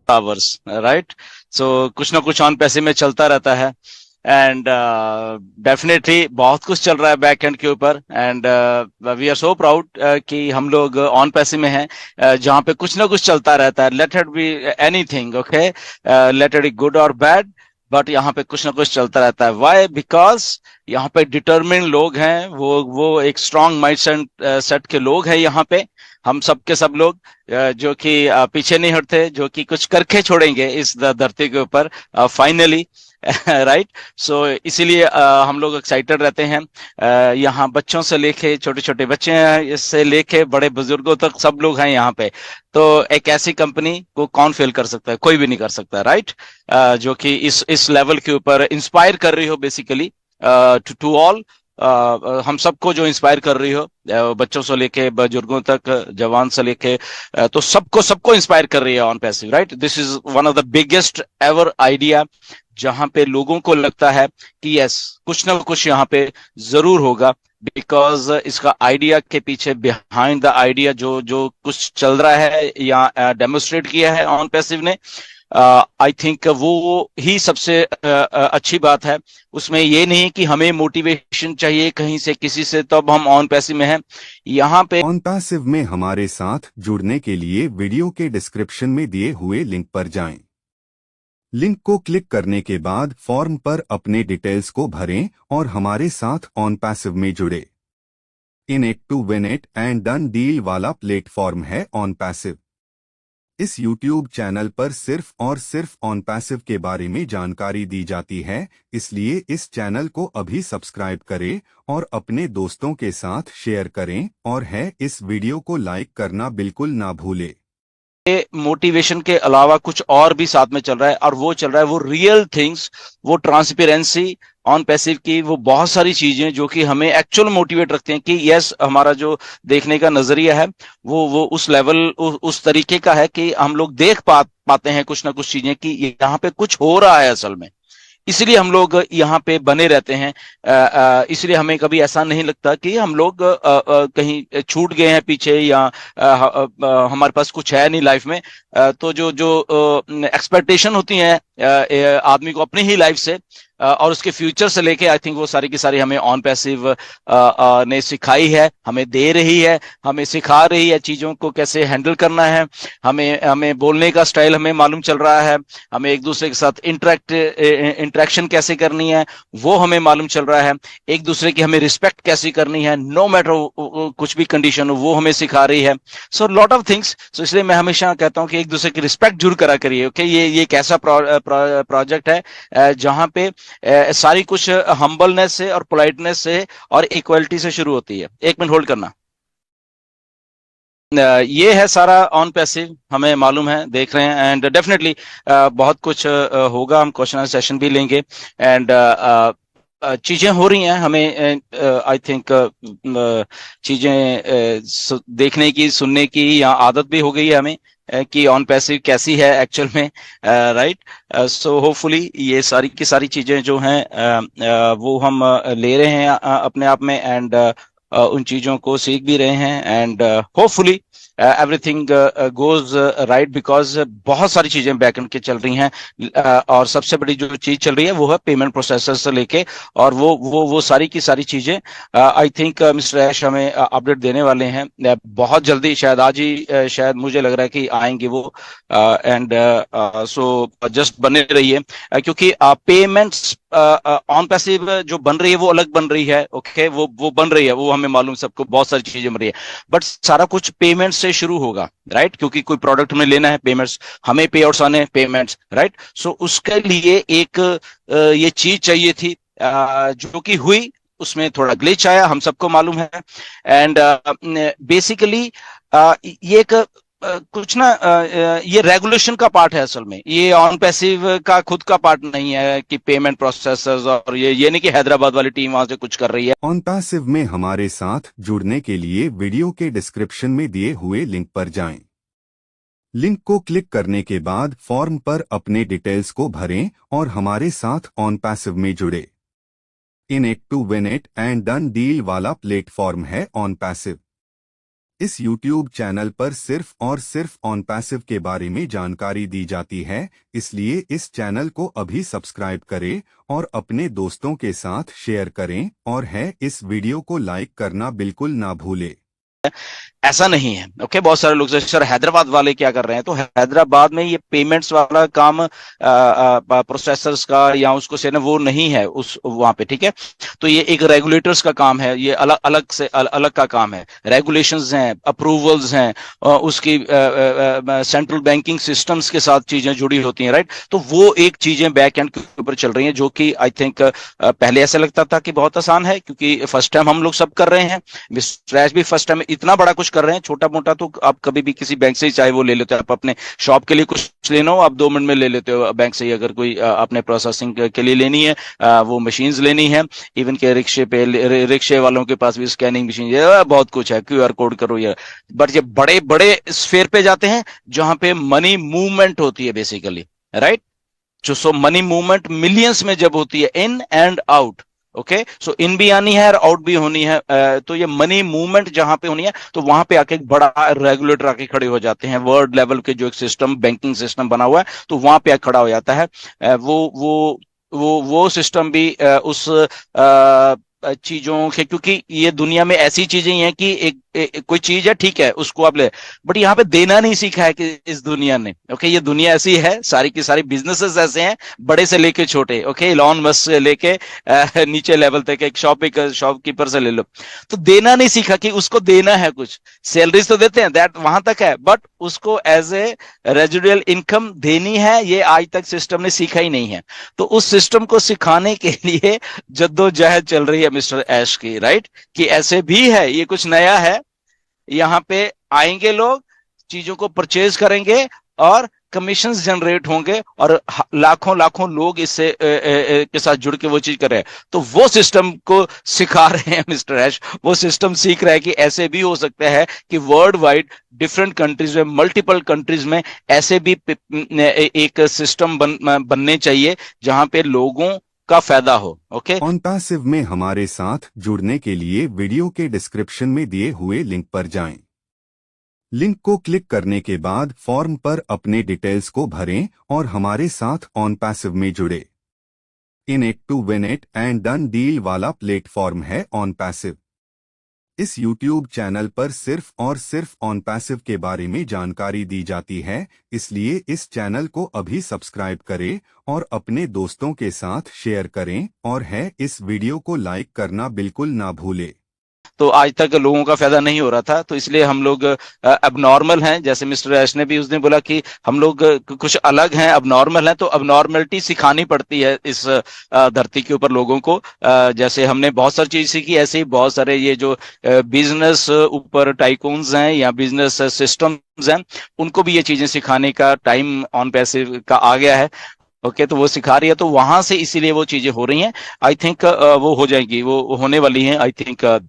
Hours, right. सो कुछ ना कुछ ऑन पैसे में चलता रहता है। एंड डेफिनेटली बहुत कुछ चल रहा है बैक एंड के ऊपर। And we are so proud कि हम लोग ऑन पैसे में हैं, जहाँ पे कुछ ना कुछ चलता रहता है। Let it be anything, okay, let it be good और बैड, बट यहाँ पे कुछ ना कुछ चलता रहता है। वाई? बिकॉज यहाँ पे डिटर्मिन लोग हैं, वो एक स्ट्रांग माइंड सेट के लोग हैं यहाँ पे। हम सब के सब लोग जो कि पीछे नहीं हटते, जो कि कुछ करके छोड़ेंगे इस धरती के ऊपर फाइनली। राइट। सो इसीलिए हम लोग एक्साइटेड रहते हैं। यहाँ बच्चों से लेके, छोटे छोटे बच्चे हैं इससे लेके बड़े बुजुर्गों तक सब लोग हैं यहाँ पे। तो एक ऐसी कंपनी को कौन फेल कर सकता है? कोई भी नहीं कर सकता, राइट। जो कि इस लेवल के ऊपर इंस्पायर कर रही हो बेसिकली टू ऑल। हम सबको जो इंस्पायर कर रही हो, बच्चों से लेके बुजुर्गों तक, जवान से लेके, तो सबको सबको इंस्पायर कर रही है on passive, right. This is one of the biggest ever idea, जहां पे लोगों को लगता है कि यस, कुछ ना कुछ यहाँ पे जरूर होगा। बिकॉज इसका आइडिया के पीछे, बिहाइंड द आइडिया, जो जो कुछ चल रहा है या डेमोस्ट्रेट किया है ऑन पैसिव ने, आई थिंक वो ही सबसे अच्छी बात है। उसमें ये नहीं कि हमें मोटिवेशन चाहिए कहीं से, किसी से, तब हम ऑन पैसिव में हैं। यहाँ पे ऑन पैसिव में हमारे साथ जुड़ने के लिए वीडियो के डिस्क्रिप्शन में दिए हुए लिंक पर जाएं। लिंक को क्लिक करने के बाद फॉर्म पर अपने डिटेल्स को भरें और हमारे साथ ऑन पैसिव में जुड़े। In it to win it and done deal वाला प्लेटफॉर्म है ऑन पैसिव। इस YouTube चैनल पर सिर्फ और सिर्फ ऑन पैसिव के बारे में जानकारी दी जाती है, इसलिए इस चैनल को अभी सब्सक्राइब करें और अपने दोस्तों के साथ शेयर करें, और है इस वीडियो को लाइक करना बिल्कुल ना भूलें। मोटिवेशन के अलावा कुछ और भी साथ में चल रहा है, और वो चल रहा है वो रियल थिंग्स, वो ट्रांसपेरेंसी ऑन पैसिव की, वो बहुत सारी चीजें जो कि हमें एक्चुअल मोटिवेट रखते हैं कि यस, हमारा जो देखने का नजरिया है वो उस लेवल, उस तरीके का है कि हम लोग देख पाते हैं कुछ ना कुछ चीजें कि यहाँ पे कुछ हो रहा है असल में। इसलिए हम लोग यहाँ पे बने रहते हैं। इसलिए हमें कभी ऐसा नहीं लगता कि हम लोग कहीं छूट गए हैं पीछे, या हमारे पास कुछ है नहीं लाइफ में। तो जो जो एक्सपेक्टेशन होती हैं आदमी को अपनी ही लाइफ से और उसके फ्यूचर से लेके, आई थिंक वो सारी की सारी हमें ऑन पैसिव ने सिखाई है, हमें दे रही है, हमें सिखा रही है चीजों को कैसे हैंडल करना है। हमें हमें बोलने का स्टाइल हमें मालूम चल रहा है, हमें एक दूसरे के साथ इंटरेक्शन कैसे करनी है वो हमें मालूम चल रहा है, एक दूसरे की हमें रिस्पेक्ट कैसे करनी है, नो मैटर कुछ भी कंडीशन हो वो हमें सिखा रही है। So lot of things. So इसलिए मैं हमेशा कहता हूं कि एक दूसरे की रिस्पेक्ट जरूर करा करिए। ओके, ये एक ऐसा प्रोजेक्ट है जहां पे सारी कुछ हम्बलनेस से और पोलाइटनेस से और इक्वलिटी से शुरू होती है। एक मिनट होल्ड करना। ये है सारा ऑन पैसिव, हमें मालूम है, देख रहे हैं। एंड डेफिनेटली बहुत कुछ होगा, हम क्वेश्चन सेशन भी लेंगे। एंड चीजें हो रही हैं, हमें आई थिंक चीजें देखने की, सुनने की या आदत भी हो गई है हमें कि ऑन पैसिव कैसी है एक्चुअल में, राइट। सो होपफुली ये सारी की सारी चीजें जो हैं वो हम ले रहे हैं अपने आप में, एंड उन चीजों को सीख भी रहे हैं। And hopefully everything goes right, because बहुत सारी चीजें बैकएंड के चल रही हैं। और सबसे बड़ी जो चीज चल रही है वो है पेमेंट प्रोसेसर से लेके, और वो सारी की सारी चीजें आई थिंक मिस्टर ऐश हमें अपडेट देने वाले हैं बहुत जल्दी, शायद आज ही, शायद मुझे लग रहा है कि आएंगे वो। एंड सो जस्ट बने रहिए, क्योंकि पेमेंट्स ऑन पैसिव जो बन रही है वो अलग बन रही है। ओके, वो बन रही है, वो हमें मालूम, सबको बहुत सारी चीजें बन रही है, बट सारा कुछ पेमेंट से शुरू होगा, राइट। क्योंकि कोई प्रोडक्ट हमें लेना है, पेमेंट्स, हमें पे आउट्स आने, पेमेंट्स, राइट। सो उसके लिए एक ये चीज चाहिए थी जो कि हुई, उसमें थोड़ा ग्लिच आया, हम सबको मालूम है। एंड बेसिकली ये एक कुछ ना ये रेगुलेशन का पार्ट है असल में, ये ऑन पैसिव का खुद का पार्ट नहीं है कि पेमेंट प्रोसेसर्स, और ये नहीं कि हैदराबाद वाली टीम वहां से कुछ कर रही है। ऑन पैसिव में हमारे साथ जुड़ने के लिए वीडियो के डिस्क्रिप्शन में दिए हुए लिंक पर जाएं। लिंक को क्लिक करने के बाद फॉर्म पर अपने डिटेल्स को भरें और हमारे साथ ऑन पैसिव में जुड़े। In it to win it and done deal वाला प्लेटफॉर्म है ऑन पैसिव। इस YouTube चैनल पर सिर्फ और सिर्फ ऑन पैसिव के बारे में जानकारी दी जाती है, इसलिए इस चैनल को अभी सब्सक्राइब करें और अपने दोस्तों के साथ शेयर करें और इस वीडियो को लाइक करना बिल्कुल ना भूलें। ऐसा नहीं है। ओके, बहुत सारे लोग सर हैदराबाद वाले क्या कर रहे हैं, तो हैदराबाद में ये पेमेंट्स वाला काम प्रोसेसर्स का या उसको से ना वो नहीं है उस वहां पे, ठीक है। तो ये एक रेगुलेटर्स का काम है, ये अलग अलग से अलग का काम है। रेगुलेशंस हैं, अप्रूवल्स हैं, उसकी सेंट्रल बैंकिंग सिस्टम्स के साथ चीजें जुड़ी होती हैं, राइट। तो वो एक चीजें बैक एंड के ऊपर चल रही हैं, जो कि आई थिंक पहले ऐसा लगता था कि बहुत आसान है, क्योंकि फर्स्ट टाइम हम लोग सब कर रहे हैं। मिस्टर भी फर्स्ट टाइम इतना बड़ा कुछ कर रहे हैं। छोटा मोटा तो आप कभी भी किसी बैंक से ही चाहे वो ले लेते हो, आप अपने शॉप के लिए कुछ लेना हो आप 2 मिनट में ले लेते हो बैंक से ही। अगर कोई अपने प्रोसेसिंग के लिए लेनी है, वो मशीन्स लेनी है, इवन के रिक्शे वालों के पास भी स्कैनिंग मशीन, बहुत कुछ है, QR कोड करो या। बट ये बड़े बड़े स्फेयर पे जाते हैं जहां पे मनी मूवमेंट होती है बेसिकली, राइट। जो सो मनी मूवमेंट मिलियंस में जब होती है, इन एंड आउट, ओके। सो इन भी आनी है और आउट भी होनी है। तो ये मनी मूवमेंट जहां पे होनी है, तो वहां पे आके एक बड़ा रेगुलेटर आके खड़े हो जाते हैं। वर्ल्ड लेवल के जो एक सिस्टम, बैंकिंग सिस्टम बना हुआ है, तो वहां पे आके खड़ा हो जाता है। वो सिस्टम भी उस चीजों के, क्योंकि ये दुनिया में ऐसी चीजें हैं कि कोई चीज है, ठीक है, उसको आप ले, बट यहाँ पे देना नहीं सीखा है कि इस दुनिया ने। ओके, ये दुनिया ऐसी है, सारी की सारी बिजनेसेस ऐसे हैं, बड़े से लेके छोटे। ओके, इलॉन मस्क से लेके नीचे लेवल तक, एक शॉपकीपर से ले लो, तो देना नहीं सीखा कि उसको देना है कुछ। सैलरीज तो देते हैं, दैट वहां तक है, बट उसको एज ए रेजिडुअल इनकम देनी है, ये आज तक सिस्टम ने सीखा ही नहीं है। तो उस सिस्टम को सिखाने के लिए जद्दोजहद चल रही है मिस्टर ऐश की, राइट, कि ऐसे भी है, ये कुछ नया है। यहाँ पे आएंगे लोग, चीजों को परचेज करेंगे और कमीशंस जनरेट होंगे, और लाखों लाखों लोग इससे के साथ जुड़ के वो चीज कर रहे हैं। तो वो सिस्टम को सिखा रहे हैं मिस्टर ऐश। वो सिस्टम सीख रहा है कि ऐसे भी हो सकता है कि वर्ल्ड वाइड डिफरेंट कंट्रीज में, मल्टीपल कंट्रीज में ऐसे भी एक सिस्टम बनने चाहिए जहां पे लोगों का फायदा हो। ओके, ऑन पैसिव में हमारे साथ जुड़ने के लिए वीडियो के डिस्क्रिप्शन में दिए हुए लिंक पर जाएं। लिंक को क्लिक करने के बाद फॉर्म पर अपने डिटेल्स को भरें और हमारे साथ ऑन पैसिव में जुड़े। In it to win it and done deal वाला प्लेटफॉर्म है ऑन पैसिव। इस YouTube चैनल पर सिर्फ और सिर्फ ऑन पैसिव के बारे में जानकारी दी जाती है, इसलिए इस चैनल को अभी सब्सक्राइब करें और अपने दोस्तों के साथ शेयर करें और इस वीडियो को लाइक करना बिल्कुल ना भूलें। तो आज तक लोगों का फायदा नहीं हो रहा था, तो इसलिए हम लोग अब नॉर्मल हैं। जैसे मिस्टर ऐश ने भी उस दिन बोला कि हम लोग कुछ अलग हैं, अब नॉर्मल हैं, तो अब नॉर्मलिटी सिखानी पड़ती है इस धरती के ऊपर लोगों को। जैसे हमने बहुत सारी चीज सीखी, ऐसे ही बहुत सारे ये जो बिजनेस ऊपर टाइकून्स हैं या बिजनेस सिस्टम्स हैं, उनको भी ये चीजें सिखाने का टाइम ऑन पैसिव का आ गया है। ओके, तो वो सिखा रही है, तो वहां से इसीलिए वो चीजें हो रही हैं। आई थिंक वो हो जाएंगी, वो होने वाली हैं। आई थिंक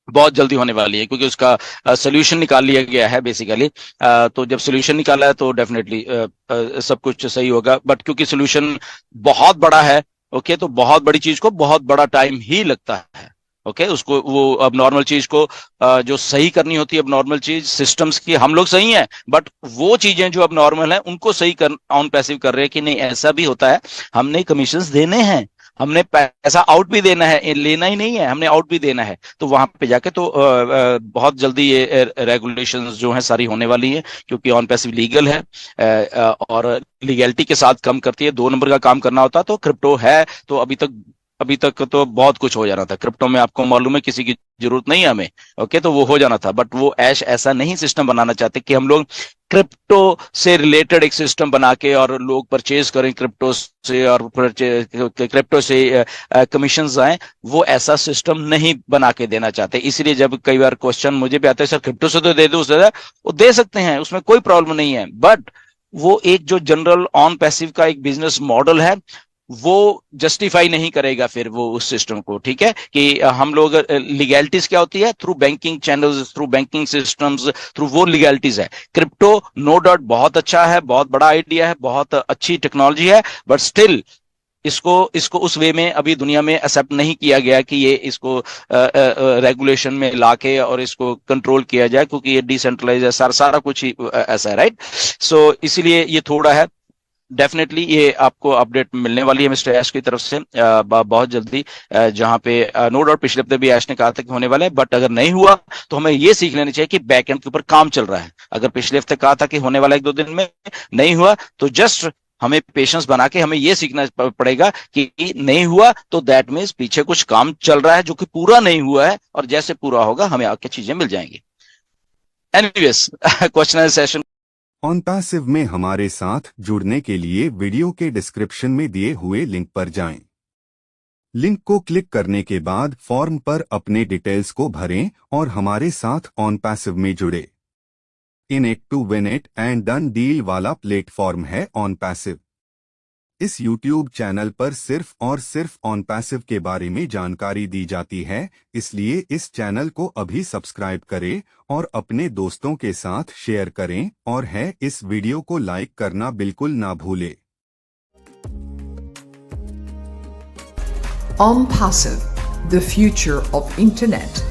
बहुत जल्दी होने वाली है, क्योंकि उसका सोल्यूशन निकाल लिया गया है बेसिकली। तो जब सोल्यूशन निकाला है तो डेफिनेटली सब कुछ सही होगा। बट क्योंकि सोल्यूशन बहुत बड़ा है, ओके, तो बहुत बड़ी चीज को बहुत बड़ा टाइम ही लगता है। ओके, उसको वो अब नॉर्मल चीज को जो सही करनी होती है, अब नॉर्मल चीज सिस्टम्स की हम लोग सही हैं, बट वो चीजें जो अब नॉर्मल है उनको सही कर ऑन पैसिव कर रहे हैं कि नहीं ऐसा भी होता है, हमने कमीशंस देने हैं, हमने पैसा आउट भी देना है, लेना ही नहीं है, हमने आउट भी देना है। तो वहां पे जाके तो बहुत जल्दी ये रेगुलेशंस जो है सारी होने वाली है, क्योंकि ऑन पैसिव लीगल है और लीगैलिटी के साथ काम करती है। 2 नंबर का काम करना होता तो क्रिप्टो है, तो अभी तक तो बहुत कुछ हो जाना था क्रिप्टो में। आपको मालूम है, किसी की जरूरत नहीं है हमें। ओके, तो वो हो जाना था, बट वो ऐश ऐसा नहीं सिस्टम बनाना चाहते कि हम लोग क्रिप्टो से रिलेटेड एक सिस्टम बना के और लोग परचेज करें क्रिप्टो से, और क्रिप्टो से कमीशंस आए। वो ऐसा सिस्टम नहीं बना के देना चाहते। इसलिए जब कई बार क्वेश्चन मुझे भी आते हैं, सर क्रिप्टो से तो दे दो, उससे वो दे सकते हैं, उसमें कोई प्रॉब्लम नहीं है, बट वो एक जो जनरल ऑन पैसिव का एक बिजनेस मॉडल है, वो जस्टिफाई नहीं करेगा फिर वो उस सिस्टम को, ठीक है, कि हम लोग लीगैलिटीज क्या होती है, through banking channels, through banking systems, through वो लीगैलिटीज है। क्रिप्टो नो डाउट बहुत अच्छा है, बहुत बड़ा आइडिया है, बहुत अच्छी टेक्नोलॉजी है, बट स्टिल इसको इसको उस वे में अभी दुनिया में एक्सेप्ट नहीं किया गया कि ये इसको रेगुलेशन में लाके और इसको कंट्रोल किया जाए, क्योंकि ये डिसेंट्रलाइज है, सारा कुछ ही ऐसा है, राइट। सो इसीलिए ये थोड़ा है। डेफिनेटली ये आपको अपडेट मिलने वाली है मिस्टर ऐश की तरफ से बहुत जल्दी, जहां पे नो डाउट पिछले हफ्ते भी ऐश ने कहा था कि होने वाला है, बट अगर नहीं हुआ तो हमें ये सीख लेना चाहिए कि बैकएंड के ऊपर काम चल रहा है। अगर पिछले हफ्ते कहा था कि होने वाला 1-2 दिन में, नहीं हुआ, तो जस्ट हमें पेशेंस बना के हमें ये सीखना पड़ेगा कि नहीं हुआ तो दैट मीन्स पीछे कुछ काम चल रहा है जो कि पूरा नहीं हुआ है, और जैसे पूरा होगा हमें आगे चीजें मिल जाएंगी। एनीवेज क्वेश्चन सेशन OnPassive में हमारे साथ जुड़ने के लिए वीडियो के डिस्क्रिप्शन में दिए हुए लिंक पर जाएं। लिंक को क्लिक करने के बाद फॉर्म पर अपने डिटेल्स को भरें और हमारे साथ OnPassive में जुड़े। In it to win it and done deal वाला प्लेटफॉर्म है OnPassive। इस YouTube चैनल पर सिर्फ और सिर्फ OnPassive के बारे में जानकारी दी जाती है, इसलिए इस चैनल को अभी सब्सक्राइब करें और अपने दोस्तों के साथ शेयर करें, और इस वीडियो को लाइक करना बिल्कुल ना भूलें। OnPassive, the future of internet.